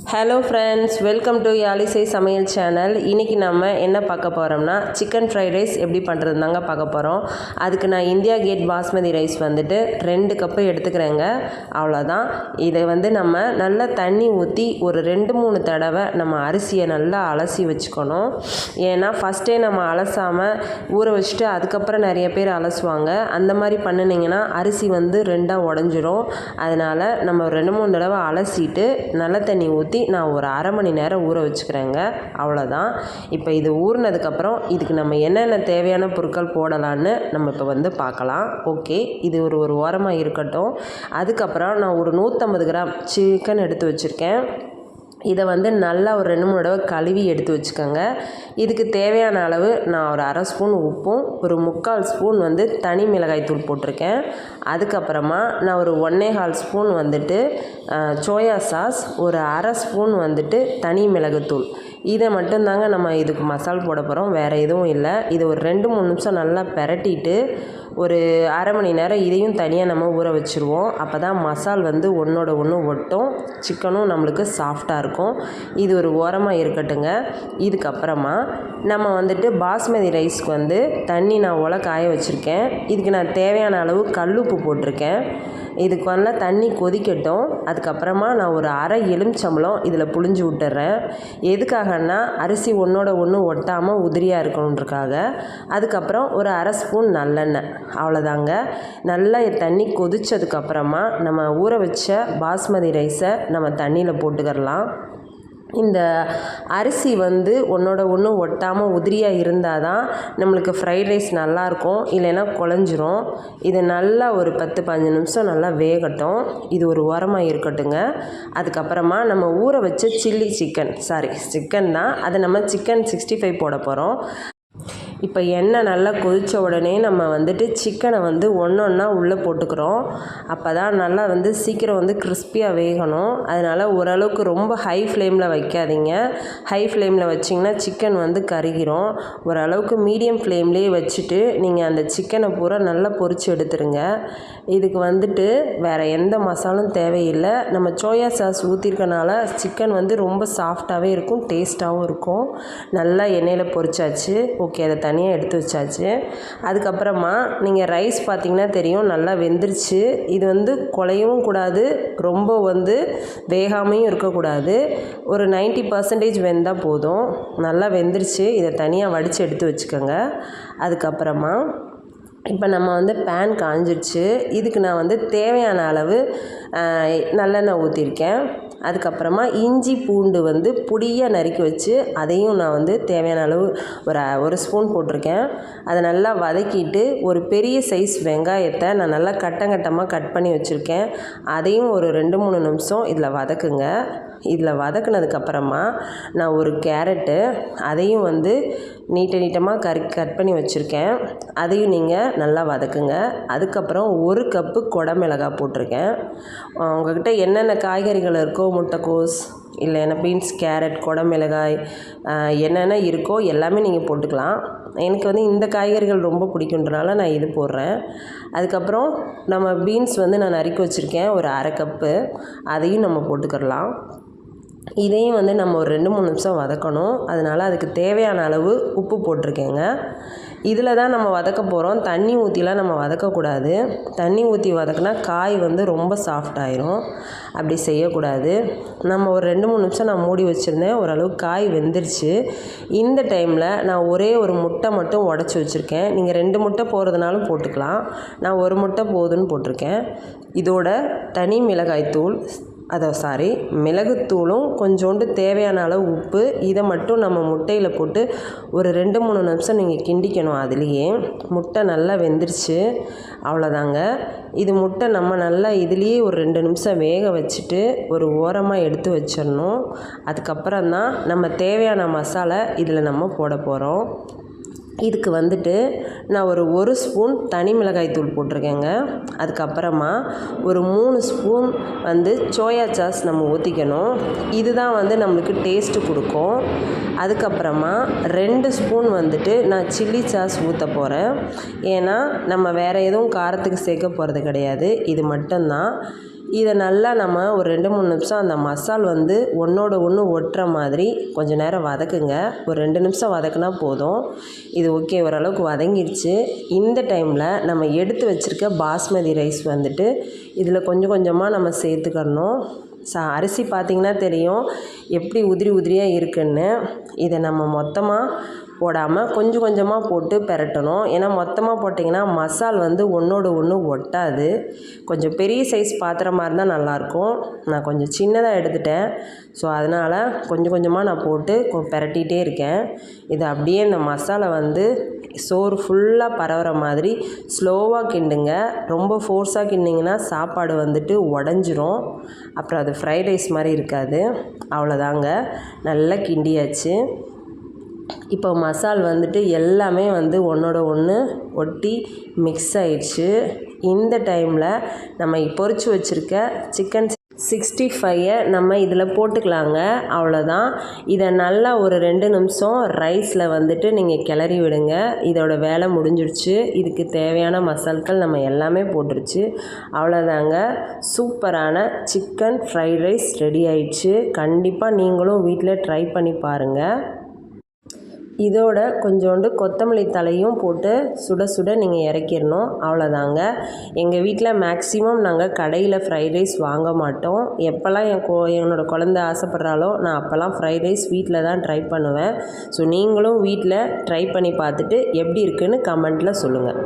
Hello friends, welcome to யாழிசை சமையல் channel. இன்றைக்கி நம்ம என்ன பார்க்க போகிறோம்னா சிக்கன் ஃப்ரைட் ரைஸ் எப்படி பண்ணுறது தாங்க பார்க்க போகிறோம். அதுக்கு நான் இந்தியா கேட் பாஸ்மதி ரைஸ் வந்துட்டு 2 கப்பு எடுத்துக்கிறேங்க. அவ்வளோதான். இதை நம்ம நல்லா தண்ணி ஊற்றி ஒரு 2-3 தடவை நம்ம அரிசியை நல்லா அலசி வச்சுக்கணும். ஏன்னா ஃபஸ்ட்டே நம்ம அலசாமல் ஊற வச்சுட்டு அதுக்கப்புறம் நிறைய பேர் அலசுவாங்க. அந்த மாதிரி பண்ணினீங்கன்னா அரிசி 2ஆக உடஞ்சிரும். அதனால் நம்ம 2-3 தடவை அலசிட்டு நல்ல தண்ணி ஊற்றி நான் ஒரு அரை மணி நேரம் ஊற வச்சுக்கிறேங்க. அவ்வளோதான். இப்போ இது ஊறினதுக்கப்புறம் இதுக்கு நம்ம என்னென்ன தேவையான பொருட்கள் போடலான்னு நம்ம இப்போ பார்க்கலாம். ஓகே, இது ஒரு ஓரமாக இருக்கட்டும். அதுக்கப்புறம் நான் ஒரு 150 கிராம் சிக்கன் எடுத்து வச்சுருக்கேன். இதை நல்லா ஒரு 2-3 தடவை கழுவி எடுத்து வச்சுக்கோங்க. இதுக்கு தேவையான அளவு நான் ஒரு அரை ஸ்பூன் உப்பும் ஒரு 3/4 ஸ்பூன் தனி மிளகாய்த்தூள் போட்டிருக்கேன். அதுக்கப்புறமா நான் ஒரு 1.25 ஸ்பூன் சோயா சாஸ், ஒரு அரை ஸ்பூன் தனி மிளகுத்தூள். இதை மட்டும்தாங்க நம்ம இதுக்கு மசால் போட போகிறோம், வேறு எதுவும் இல்லை. இது ஒரு 2-3 நிமிஷம் நல்லா பெரட்டிட்டு ஒரு அரை மணி நேரம் இதையும் தனியாக நம்ம ஊற வச்சுருவோம். அப்போ தான் மசால் ஒன்றோட ஒன்று ஒட்டும், சிக்கனும் நம்மளுக்கு சாஃப்டாக இருக்கும். இது ஒரு ஓரமாக இருக்கட்டுங்க. இதுக்கப்புறமா நம்ம பாஸ்மதி ரைஸ்க்கு தண்ணி நான் உலை காய வச்சுருக்கேன். இதுக்கு நான் தேவையான அளவு கல்லுப்பு போட்டிருக்கேன். இதுக்கு தண்ணி கொதிக்கட்டும். அதுக்கப்புறமா நான் ஒரு அரை எலுமிச்சம்பழம் இதில் புழிஞ்சு விட்டுறேன். எதுக்காகன்னா அரிசி ஒன்றோட ஒன்று ஒட்டாமல் உதிரியாக இருக்கணுன்றக்காக. அதுக்கப்புறம் ஒரு அரை ஸ்பூன் நல்லெண்ணெய். அவ்வளோதாங்க. நல்லா தண்ணி கொதித்ததுக்கப்புறமா நம்ம ஊற வச்ச பாஸ்மதி ரைஸை நம்ம தண்ணியில் போட்டுக்கிடலாம். இந்த அரிசி ஒன்றோட ஒன்று ஒட்டாமல் உதிரியாக இருந்தால் தான் நம்மளுக்கு ஃப்ரைட் ரைஸ் நல்லாயிருக்கும், இல்லைன்னா குழஞ்சிரும். இது நல்லா ஒரு 10-15 நிமிஷம் நல்லா வேகட்டும். இது ஒரு ஓரமாக இருக்கட்டுங்க. அதுக்கப்புறமா நம்ம ஊற வச்ச சிக்கன் தான், அதை நம்ம சிக்கன் 65 போட போகிறோம். இப்போ எண்ணெய் நல்லா கொதித்த உடனே நம்ம சிக்கனை ஒன்றா உள்ளே போட்டுக்கிறோம். அப்போ தான் நல்லா சீக்கிரம் கிறிஸ்பியாக வேகணும். அதனால் ஓரளவுக்கு ரொம்ப ஹை ஃப்ளேமில் வைக்காதீங்க. ஹை ஃப்ளேமில் வச்சிங்கன்னா சிக்கன் கருகிரும். ஓரளவுக்கு மீடியம் ஃப்ளேம்லேயே வச்சுட்டு நீங்கள் அந்த சிக்கனை பூரா நல்லா பொரித்து எடுத்துருங்க. இதுக்கு வேறு எந்த மசாலும் தேவையில்லை. நம்ம சோயா சாஸ் ஊற்றிருக்கனால சிக்கன் ரொம்ப சாஃப்டாகவே இருக்கும், டேஸ்ட்டாகவும் இருக்கும். நல்லா எண்ணெயில் பொரிச்சாச்சு. ஓகே, அதை தனியாக எடுத்து வச்சாச்சு. அதுக்கப்புறமா நீங்கள் ரைஸ் பார்த்திங்கன்னா தெரியும், நல்லா வெந்துருச்சு. இது குழையவும் கூடாது, ரொம்ப வேகாமையும் இருக்கக்கூடாது. ஒரு 90% வெந்தால் போதும். நல்லா வெந்துருச்சு. இதை தனியாக வடித்து எடுத்து வச்சுக்கோங்க. அதுக்கப்புறமா இப்போ நம்ம பேன் காஞ்சிடுச்சு. இதுக்கு நான் தேவையான அளவு நல்லெண்ணெய் ஊற்றிருக்கேன். அதுக்கப்புறமா இஞ்சி பூண்டு பொடியாக நறுக்கி வச்சு அதையும் நான் தேவையான அளவு ஒரு ஸ்பூன் போட்டிருக்கேன். அதை நல்லா வதக்கிட்டு ஒரு பெரிய சைஸ் வெங்காயத்தை நான் நல்லா கட்டமாக கட் பண்ணி வச்சுருக்கேன். அதையும் ஒரு 2-3 நிமிஷம் இதில் வதக்குங்க. இதில் வதக்குனதுக்கப்புறமா நான் ஒரு கேரட்டு, அதையும் நீட்டமாக கட் பண்ணி வச்சுருக்கேன். அதையும் நீங்கள் நல்லா வதக்குங்க. அதுக்கப்புறம் 1 கப்பு குடமிளகாய் போட்டிருக்கேன். உங்கள்கிட்ட என்னென்ன காய்கறிகள் இருக்கோ, முட்டைக்கோஸ் இல்லைன்னா பீன்ஸ், கேரட், குடமிளகாய் என்னென்ன இருக்கோ எல்லாமே நீங்கள் போட்டுக்கலாம். எனக்கு இந்த காய்கறிகள் ரொம்ப பிடிக்குன்றனால நான் இது போடுறேன். அதுக்கப்புறம் நம்ம பீன்ஸ் நான் நறுக்கி வச்சுருக்கேன், ஒரு அரை கப்பு. அதையும் நம்ம போட்டுக்கிடலாம். இதையும் நம்ம ஒரு 2-3 நிமிஷம் வதக்கணும். அதனால் அதுக்கு தேவையான அளவு உப்பு போட்டிருக்கேங்க. இதில் தான் நம்ம வதக்க போகிறோம். தண்ணி ஊற்றிலாம் நம்ம வதக்கக்கூடாது. தண்ணி ஊற்றி வதக்கினா காய் ரொம்ப சாஃப்டாயிரும். அப்படி செய்யக்கூடாது. நம்ம ஒரு 2-3 நிமிஷம் நான் மூடி வச்சுருந்தேன். ஓரளவுக்கு காய் வெந்துருச்சு. இந்த டைமில் நான் ஒரே ஒரு முட்டை மட்டும் உடச்சி வச்சுருக்கேன். நீங்கள் 2 முட்டை போடுறதுனாலும் போட்டுக்கலாம். நான் 1 முட்டை போதுன்னு போட்டிருக்கேன். இதோட தனி மிளகுத்தூளும் கொஞ்சோண்டு தேவையான அளவு உப்பு, இதை மட்டும் நம்ம முட்டையில் போட்டு ஒரு 2-3 நிமிஷம் நீங்கள் கிண்டிக்கணும். அதுலேயே முட்டை நல்லா வெந்துருச்சு. அவ்வளோதாங்க. இது முட்டை நம்ம நல்லா இதுலேயே ஒரு 2 நிமிஷம் வேக வச்சுட்டு ஒரு ஓரமாக எடுத்து வச்சிடணும். அதுக்கப்புறம் தான் நம்ம தேவையான மசாலா இதில் நம்ம போட போகிறோம். இதுக்கு நான் ஒரு ஸ்பூன் தனி மிளகாய்த்தூள் போட்டிருக்கேங்க. அதுக்கப்புறமா ஒரு 3 ஸ்பூன் சோயா சாஸ் நம்ம ஊற்றிக்கணும். இதுதான் நம்மளுக்கு டேஸ்ட்டு கொடுக்கும். அதுக்கப்புறமா 2 ஸ்பூன் நான் சில்லி சாஸ் ஊற்ற போகிறேன். ஏன்னா நம்ம வேறு எதுவும் காரத்துக்கு சேர்க்க போகிறது கிடையாது, இது மட்டும்தான். இதை நல்லா நம்ம ஒரு 2-3 நிமிஷம் அந்த மசால் வந்து ஒன்றோட ஒன்று ஒட்டுற மாதிரி கொஞ்சம் நேரம் வதக்குங்க. ஒரு 2 நிமிஷம் வதக்குனா போதும். இது ஓகே, ஓரளவுக்கு வதங்கிடுச்சு. இந்த டைமில் நம்ம எடுத்து வச்சுருக்க பாஸ்மதி ரைஸ் வந்துட்டு இதில் கொஞ்சம் கொஞ்சமாக நம்ம சேர்த்துக்கணும். அரிசி பார்த்திங்கன்னா தெரியும் எப்படி உதிரி உதிரியாக இருக்குன்னு. இதை நம்ம மொத்தமாக போடாமல் கொஞ்சம் கொஞ்சமாக போட்டு பெரட்டணும். ஏன்னா மொத்தமாக போட்டிங்கன்னா மசால் வந்து ஒன்றோட ஒன்று ஒட்டாது. கொஞ்சம் பெரிய சைஸ் பாத்திரமாக இருந்தால் நல்லாயிருக்கும். நான் கொஞ்சம் சின்னதாக எடுத்துட்டேன். ஸோ அதனால் கொஞ்சம் கொஞ்சமாக நான் போட்டு பெரட்டிகிட்டே இருக்கேன். இது அப்படியே இந்த மசாலா வந்து சோறு ஃபுல்லாக பரவுற மாதிரி ஸ்லோவாக கிண்டுங்க. ரொம்ப ஃபோர்ஸாக கிண்டிங்கன்னா சாப்பாடு வந்துட்டு உடஞ்சிரும். அப்புறம் அது ஃப்ரைட் ரைஸ் மாதிரி இருக்காது. அவ்வளோதாங்க, நல்லா கிண்டியாச்சு. இப்போ மசால் வந்துட்டு எல்லாமே வந்து ஒன்றோட ஒன்று ஒட்டி மிக்ஸ் ஆயிடுச்சு. இந்த டைமில் நம்ம பொரிச்சு வச்சுருக்க சிக்கன் 65 நம்ம இதில் போட்டுக்கலாங்க. அவ்வளோதான். இதை நல்லா ஒரு 2 நிமிஷம் ரைஸில் வந்துட்டு நீங்கள் கிளறி விடுங்க. இதோட வேலை முடிஞ்சிடுச்சு. இதுக்கு தேவையான மசால்கள் நம்ம எல்லாமே போட்டுருச்சு. அவ்வளோதாங்க, சூப்பரான சிக்கன் ஃப்ரைட் ரைஸ் ரெடி ஆயிடுச்சு. கண்டிப்பாக நீங்களும் வீட்டில் ட்ரை பண்ணி பாருங்கள். இதோட கொஞ்சோண்டு கொத்தமல்லி தலையும் போட்டு சுட சுட நீங்கள் இறக்கிடணும். அவ்வளோதாங்க. எங்கள் வீட்டில் மேக்ஸிமம் நாங்கள் கடையில் ஃப்ரைட் ரைஸ் வாங்க மாட்டோம். எப்போல்லாம் என்னோடய குழந்தை ஆசைப்பட்றாலோ நான் அப்போல்லாம் ஃப்ரைட் ரைஸ் வீட்டில் தான் ட்ரை பண்ணுவேன். ஸோ நீங்களும் வீட்டில் ட்ரை பண்ணி பார்த்துட்டு எப்படி இருக்குன்னு கமெண்ட்டில் சொல்லுங்கள்.